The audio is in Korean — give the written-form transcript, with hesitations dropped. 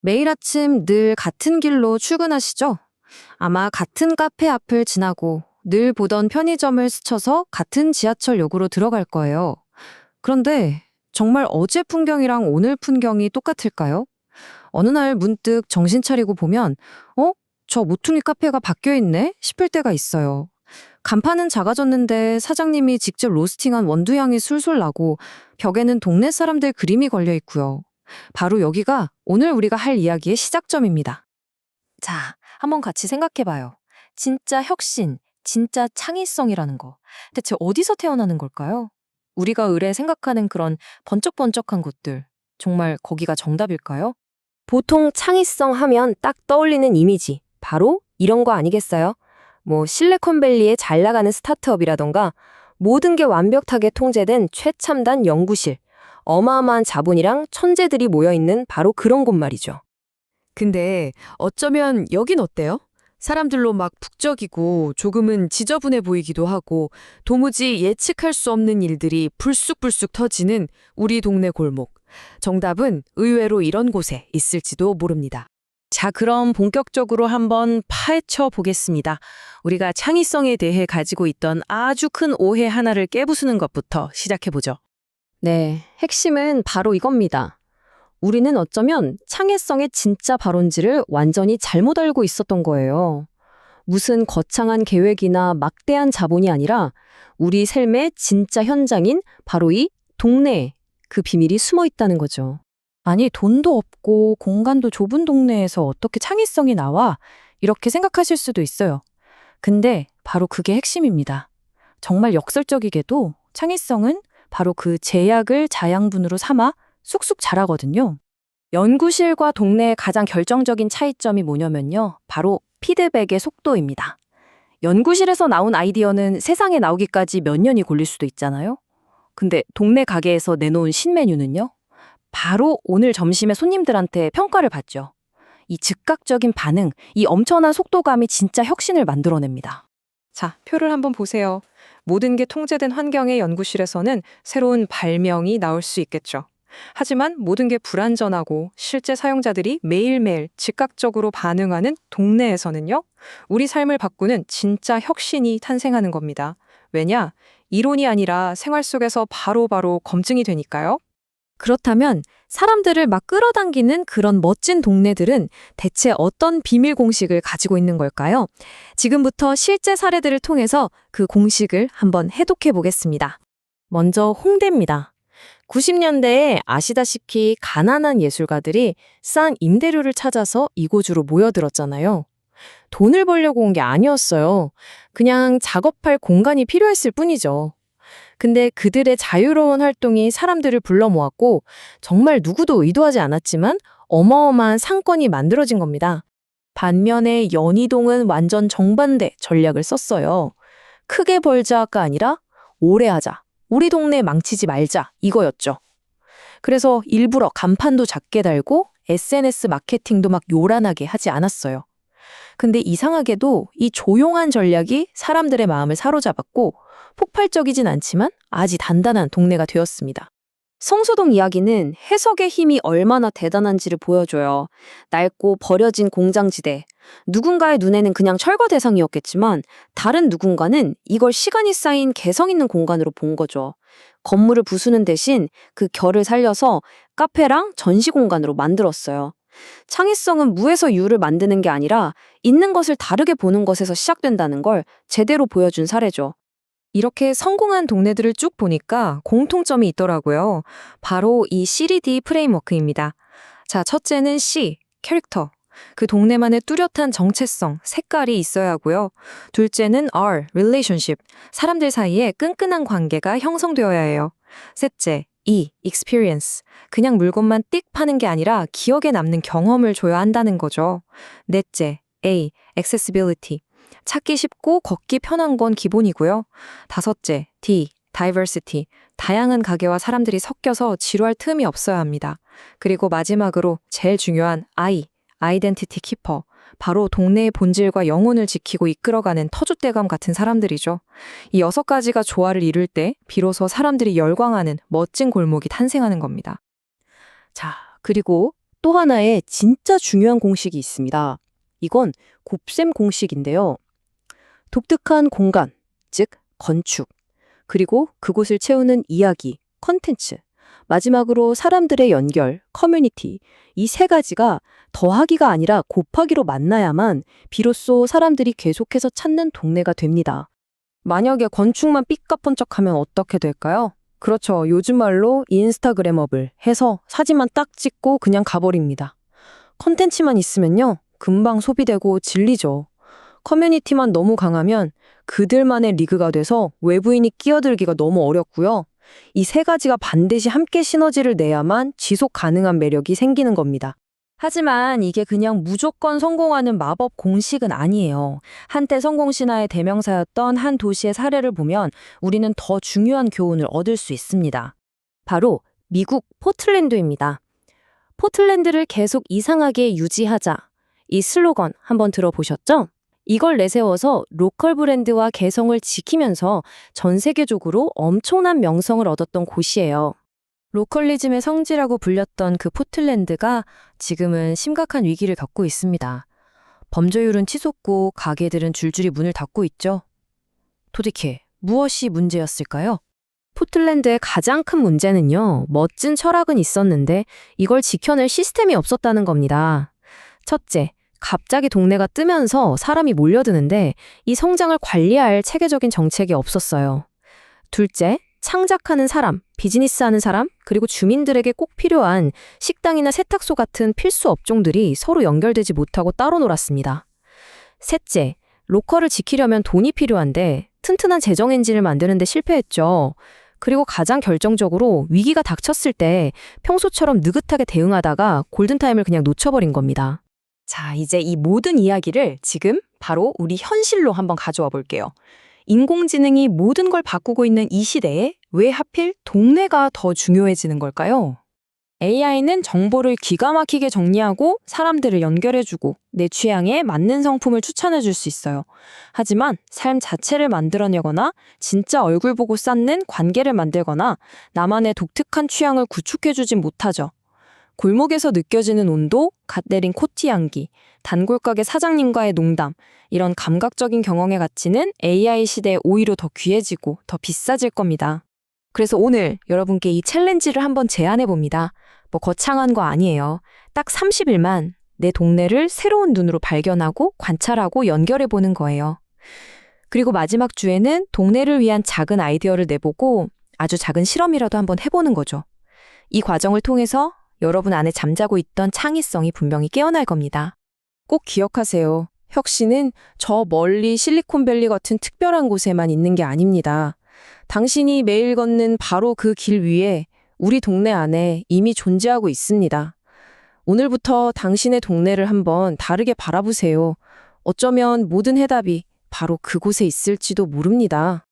매일 아침 늘 같은 길로 출근하시죠? 아마 같은 카페 앞을 지나고 늘 보던 편의점을 스쳐서 같은 지하철역으로 들어갈 거예요. 그런데 정말 어제 풍경이랑 오늘 풍경이 똑같을까요? 어느 날 문득 정신 차리고 보면, 어? 저 모퉁이 카페가 바뀌어 있네? 싶을 때가 있어요. 간판은 작아졌는데 사장님이 직접 로스팅한 원두향이 술술 나고 벽에는 동네 사람들 그림이 걸려 있고요. 바로 여기가 오늘 우리가 할 이야기의 시작점입니다. 자, 한번 같이 생각해봐요. 진짜 혁신, 진짜 창의성이라는 거. 대체 어디서 태어나는 걸까요? 우리가 의뢰 생각하는 그런 번쩍번쩍한 곳들. 정말 거기가 정답일까요? 보통 창의성 하면 딱 떠올리는 이미지, 바로 이런 거 아니겠어요? 뭐 실리콘밸리의 잘 나가는 스타트업이라던가 모든 게 완벽하게 통제된 최첨단 연구실, 어마어마한 자본이랑 천재들이 모여있는 바로 그런 곳 말이죠. 근데 어쩌면 여긴 어때요? 사람들로 막 북적이고 조금은 지저분해 보이기도 하고 도무지 예측할 수 없는 일들이 불쑥불쑥 터지는 우리 동네 골목. 정답은 의외로 이런 곳에 있을지도 모릅니다. 자, 그럼 본격적으로 한번 파헤쳐 보겠습니다. 우리가 창의성에 대해 가지고 있던 아주 큰 오해 하나를 깨부수는 것부터 시작해 보죠. 네, 핵심은 바로 이겁니다. 우리는 어쩌면 창의성의 진짜 발원지를 완전히 잘못 알고 있었던 거예요. 무슨 거창한 계획이나 막대한 자본이 아니라 우리 삶의 진짜 현장인 바로 이 동네에 그 비밀이 숨어 있다는 거죠. 아니, 돈도 없고 공간도 좁은 동네에서 어떻게 창의성이 나와? 이렇게 생각하실 수도 있어요. 근데 바로 그게 핵심입니다. 정말 역설적이게도 창의성은 바로 그 제약을 자양분으로 삼아 쑥쑥 자라거든요. 연구실과 동네의 가장 결정적인 차이점이 뭐냐면요. 바로 피드백의 속도입니다. 연구실에서 나온 아이디어는 세상에 나오기까지 몇 년이 걸릴 수도 있잖아요. 근데 동네 가게에서 내놓은 신메뉴는요. 바로 오늘 점심에 손님들한테 평가를 받죠. 이 즉각적인 반응, 이 엄청난 속도감이 진짜 혁신을 만들어냅니다. 자, 표를 한번 보세요. 모든 게 통제된 환경의 연구실에서는 새로운 발명이 나올 수 있겠죠. 하지만 모든 게 불안전하고 실제 사용자들이 매일매일 즉각적으로 반응하는 동네에서는요, 우리 삶을 바꾸는 진짜 혁신이 탄생하는 겁니다. 왜냐? 이론이 아니라 생활 속에서 바로바로 검증이 되니까요. 그렇다면 사람들을 막 끌어당기는 그런 멋진 동네들은 대체 어떤 비밀 공식을 가지고 있는 걸까요? 지금부터 실제 사례들을 통해서 그 공식을 한번 해독해 보겠습니다. 먼저 홍대입니다. 90년대에 아시다시피 가난한 예술가들이 싼 임대료를 찾아서 이곳으로 모여들었잖아요. 돈을 벌려고 온 게 아니었어요. 그냥 작업할 공간이 필요했을 뿐이죠. 근데 그들의 자유로운 활동이 사람들을 불러 모았고 정말 누구도 의도하지 않았지만 어마어마한 상권이 만들어진 겁니다. 반면에 연희동은 완전 정반대 전략을 썼어요. 크게 벌자가 아니라 오래 하자. 우리 동네 망치지 말자. 이거였죠. 그래서 일부러 간판도 작게 달고 SNS 마케팅도 막 요란하게 하지 않았어요. 근데 이상하게도 이 조용한 전략이 사람들의 마음을 사로잡았고 폭발적이진 않지만 아주 단단한 동네가 되었습니다. 성수동 이야기는 해석의 힘이 얼마나 대단한지를 보여줘요. 낡고 버려진 공장지대. 누군가의 눈에는 그냥 철거 대상이었겠지만 다른 누군가는 이걸 시간이 쌓인 개성 있는 공간으로 본 거죠. 건물을 부수는 대신 그 결을 살려서 카페랑 전시 공간으로 만들었어요. 창의성은 무에서 유를 만드는 게 아니라 있는 것을 다르게 보는 것에서 시작된다는 걸 제대로 보여준 사례죠. 이렇게 성공한 동네들을 쭉 보니까 공통점이 있더라고요. 바로 이 CDD 프레임워크입니다. 자, 첫째는 C, 캐릭터. 그 동네만의 뚜렷한 정체성, 색깔이 있어야 하고요. 둘째는 R, relationship. 사람들 사이에 끈끈한 관계가 형성되어야 해요. 셋째, E, experience. 그냥 물건만 띡 파는 게 아니라 기억에 남는 경험을 줘야 한다는 거죠. 넷째, A, accessibility. 찾기 쉽고 걷기 편한 건 기본이고요. 다섯째, D, diversity. 다양한 가게와 사람들이 섞여서 지루할 틈이 없어야 합니다. 그리고 마지막으로 제일 중요한 I, identity keeper. 바로 동네의 본질과 영혼을 지키고 이끌어가는 터줏대감 같은 사람들이죠. 이 6가지가 조화를 이룰 때 비로소 사람들이 열광하는 멋진 골목이 탄생하는 겁니다. 자, 그리고 또 하나의 진짜 중요한 공식이 있습니다. 이건 곱셈 공식인데요. 독특한 공간, 즉 건축, 그리고 그곳을 채우는 이야기, 컨텐츠, 마지막으로 사람들의 연결, 커뮤니티, 이 세 가지가 더하기가 아니라 곱하기로 만나야만 비로소 사람들이 계속해서 찾는 동네가 됩니다. 만약에 건축만 삐까뻔쩍하면 어떻게 될까요? 그렇죠. 요즘 말로 인스타그래머블 해서 사진만 딱 찍고 그냥 가버립니다. 컨텐츠만 있으면요, 금방 소비되고 질리죠. 커뮤니티만 너무 강하면 그들만의 리그가 돼서 외부인이 끼어들기가 너무 어렵고요. 이 세 가지가 반드시 함께 시너지를 내야만 지속 가능한 매력이 생기는 겁니다. 하지만 이게 그냥 무조건 성공하는 마법 공식은 아니에요. 한때 성공 신화의 대명사였던 한 도시의 사례를 보면 우리는 더 중요한 교훈을 얻을 수 있습니다. 바로 미국 포틀랜드입니다. 포틀랜드를 계속 이상하게 유지하자. 이 슬로건 한번 들어보셨죠? 이걸 내세워서 로컬 브랜드와 개성을 지키면서 전 세계적으로 엄청난 명성을 얻었던 곳이에요. 로컬리즘의 성지라고 불렸던 그 포틀랜드가 지금은 심각한 위기를 겪고 있습니다. 범죄율은 치솟고 가게들은 줄줄이 문을 닫고 있죠. 도대체 무엇이 문제였을까요? 포틀랜드의 가장 큰 문제는요, 멋진 철학은 있었는데 이걸 지켜낼 시스템이 없었다는 겁니다. 첫째, 갑자기 동네가 뜨면서 사람이 몰려드는데 이 성장을 관리할 체계적인 정책이 없었어요. 둘째, 창작하는 사람, 비즈니스하는 사람, 그리고 주민들에게 꼭 필요한 식당이나 세탁소 같은 필수 업종들이 서로 연결되지 못하고 따로 놀았습니다. 셋째, 로컬을 지키려면 돈이 필요한데 튼튼한 재정 엔진을 만드는 데 실패했죠. 그리고 가장 결정적으로 위기가 닥쳤을 때 평소처럼 느긋하게 대응하다가 골든타임을 그냥 놓쳐버린 겁니다. 자, 이제 이 모든 이야기를 지금 바로 우리 현실로 한번 가져와 볼게요. 인공지능이 모든 걸 바꾸고 있는 이 시대에 왜 하필 동네가 더 중요해지는 걸까요? AI는 정보를 기가 막히게 정리하고 사람들을 연결해주고 내 취향에 맞는 상품을 추천해줄 수 있어요. 하지만 삶 자체를 만들어내거나 진짜 얼굴 보고 쌓는 관계를 만들거나 나만의 독특한 취향을 구축해주진 못하죠. 골목에서 느껴지는 온도, 갓 내린 코티 향기, 단골 가게 사장님과의 농담, 이런 감각적인 경험의 가치는 AI 시대에 오히려 더 귀해지고 더 비싸질 겁니다. 그래서 오늘 여러분께 이 챌린지를 한번 제안해 봅니다. 뭐 거창한 거 아니에요. 딱 30일만 내 동네를 새로운 눈으로 발견하고 관찰하고 연결해 보는 거예요. 그리고 마지막 주에는 동네를 위한 작은 아이디어를 내보고 아주 작은 실험이라도 한번 해보는 거죠. 이 과정을 통해서 여러분 안에 잠자고 있던 창의성이 분명히 깨어날 겁니다. 꼭 기억하세요. 혁신은 저 멀리 실리콘밸리 같은 특별한 곳에만 있는 게 아닙니다. 당신이 매일 걷는 바로 그 길 위에 우리 동네 안에 이미 존재하고 있습니다. 오늘부터 당신의 동네를 한번 다르게 바라보세요. 어쩌면 모든 해답이 바로 그곳에 있을지도 모릅니다.